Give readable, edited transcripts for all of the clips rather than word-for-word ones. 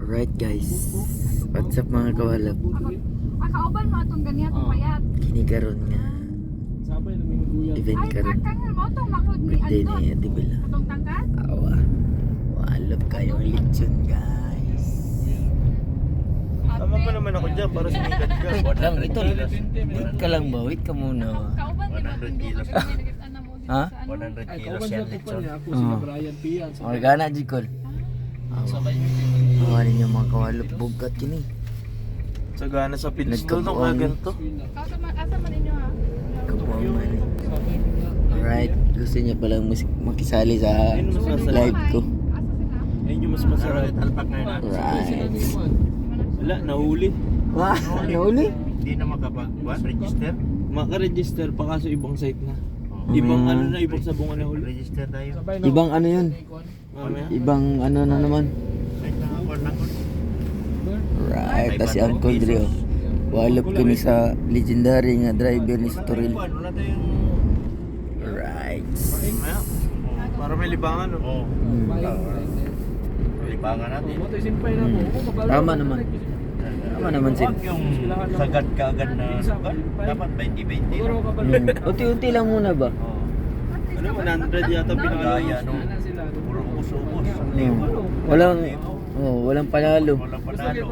Alright guys, what's up mga kawalap? Akauban mo atong ganyan atong payat. Kinikaroon nga event Ay, karon. akang mo atong manghod ni Birthday Andon. ni Ate Bella. Atong tangkad. Awa, walap kayo ang lechon guys. Tama pa naman ako dyan para sumikat ka. Wait lang, ito. Wait ka lang ba? Wait ka muna. Kauban di mo 100 kilos. Ha? 100 kilos yan lechon. Organa Jikol. Awa ninyo mga kawalap, bugat yun eh. Sagana sa pinstol nung kaganto. Asa man ninyo ha? Kabuang man eh. Alright, gusto niya palang makisali sa live ko. Asa sila? Ayun yung mas masarap. Talpak na yun. Right. Wala, nahuli. Wah, nauli? Hindi na makapag-register. Maka-register pa kaso ibang site na. Ibang ano na, ibang sabungan na huli. Register tayo. Ibang ano yun? Mamaya. Ibang ano na naman? Right, tas si Uncle Dre oh. Walop kami sa legendary nga driver ni Storil. Wala tayong... Right. Mamaya. Para may libangan. Oo. Libangan natin. Tama naman. Tama naman sin. Huwag yung sagad ka agad na sugat. Dapat 20-20. Unti-unti lang muna ba? Ano, 100 yata pinakagaya, no? Puro ubos-ubos. Walang panalo. Walang panalo.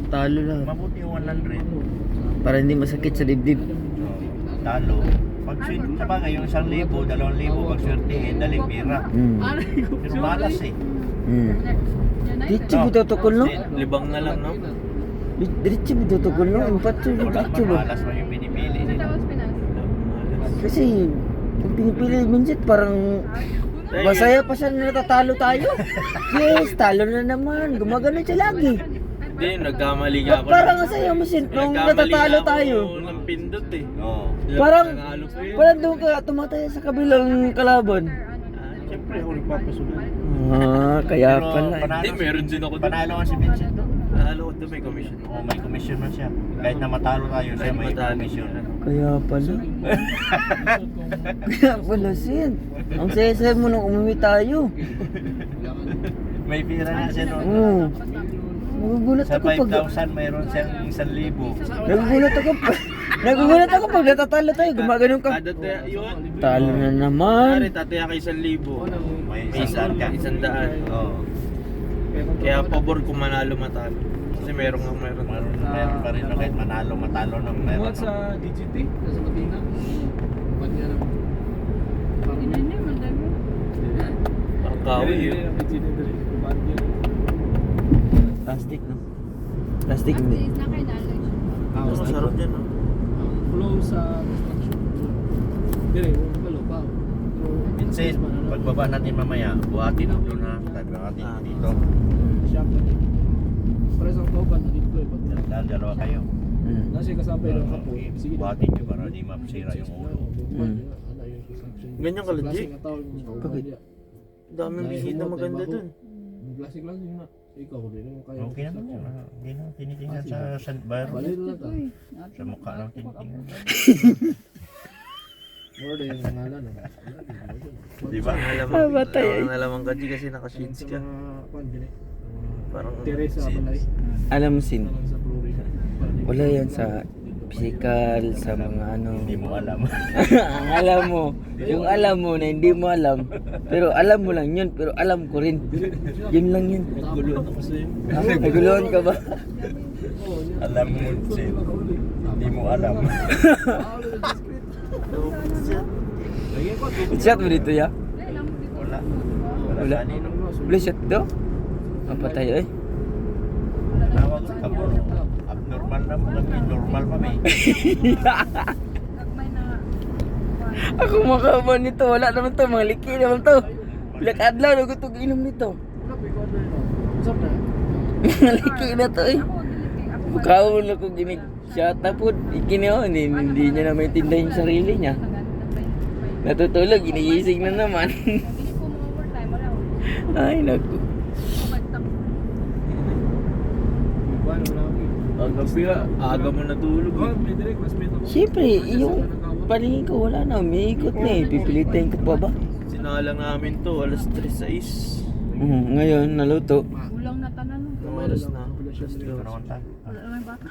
Talo lang. Mabuti yung 100. Para hindi masakit sa dibdib. Talo. Pag sa bagay, yung 1,000, 2,000, pag swertihin, daling pira. Pero malas eh. Diretso mo tutukol no? Libang na lang, no? Diretso mo tutukol no? Impatso yung diretso ba? Malas mo yung pinipili Sa nila. Tawas Pinas. Kasi kung pinipili minsit parang masaya pa siya na natatalo tayo. Yes, talo na naman. Gumagano siya lagi. Hindi, nagkamali nga ako. Parang masaya mo sin nung natatalo tayo. ng pindot eh. Oo. Parang doon ka tumataya sa kabilang kalaban. Siyempre ako nagpapasunod. Kaya pala. Hindi, meron din ako doon. Panalo nga si Vincent doon. Panalo ko doon, may commission. Oo, may commission man siya. Kahit na matalo tayo, siya may commission. Kaya pala. Kaya pala sin. Ang saya-saya mo nung umuwi tayo. May pira nga siya noon. Oo. Nagugulat Sa ako pag 5,000 mayroon siyang 1,000. Nagugulat ako pag natatalo tayo. Gumaganon ka. Kada yun. Talo na naman. Pare, tataya ka 1,000. May 100 ka. 100. Oo. Kaya pabor kung manalo matalo. Kasi meron pa rin kahit manalo matalo nang meron. Sa DGT, sa Matina. Inanyo man dami. Ang kawi yun. Plastic no? Plastic hindi. Is na kay knowledge. Mas masarap yan, no? Flow sa construction. Dire, wala pa. Minsan, pagbaba natin mamaya, buhatin ulo na. Sabi natin dito. Shop na din. Para sa kauban na deploy pag Dalawa kayo. nasi kasabay lang kapo. Sige. Buhatin nyo para di mapsira yung ulo. Ganyan ka legit? Bakit? Daming bisita maganda dun. Plastic lang yun na. Ikaw ko din mo kaya. Okay naman yun. Hindi na tinitingnan sa bayro. Balik lang ta. Sa mukha lang tinitingnan. More din yung ngalan. Di ba? Nalaman ka kasi naka-shades ka. Parang Teresa Balay. Alam mo sin, Sa Florida. wala yan sa physical, sa mga ano. hindi mo alam. Ang alam mo, yung alam mo na hindi mo alam, pero alam mo lang yun, pero alam ko rin. Yun lang yun. Naguluhan ako sa'yo. Naguluhan ka ba? Alam mo, Sid. Hindi mo alam. Shot mo dito ya? Wala. Wala. Kanino. Wala shot do? Mapatay eh. Tawag ka mo. Abnormal na mo. Normal pa may. Gagmay na. Ako makaban nito, wala naman to, mga liki naman to. Black adlaw, nagutog inom nito. Usap na. Mga liki na to eh. Ako dili ako. Bukaw na ko ginig shot po. Ikiniho, hindi niya na maintindihan yung sarili niya. Natutulog, inigising na naman. Hindi ko mo overtime wala. Ay, naku. Aga mo natulog. Siyempre, yung paningin ko wala na, may ikot na eh. Pipilitin ko pa ba? Sinalang namin to, alas 3:06. Ngayon, naluto. Ulang na tanan. oras lang, na? populasyon Alas nila. dos. Wala naman bata.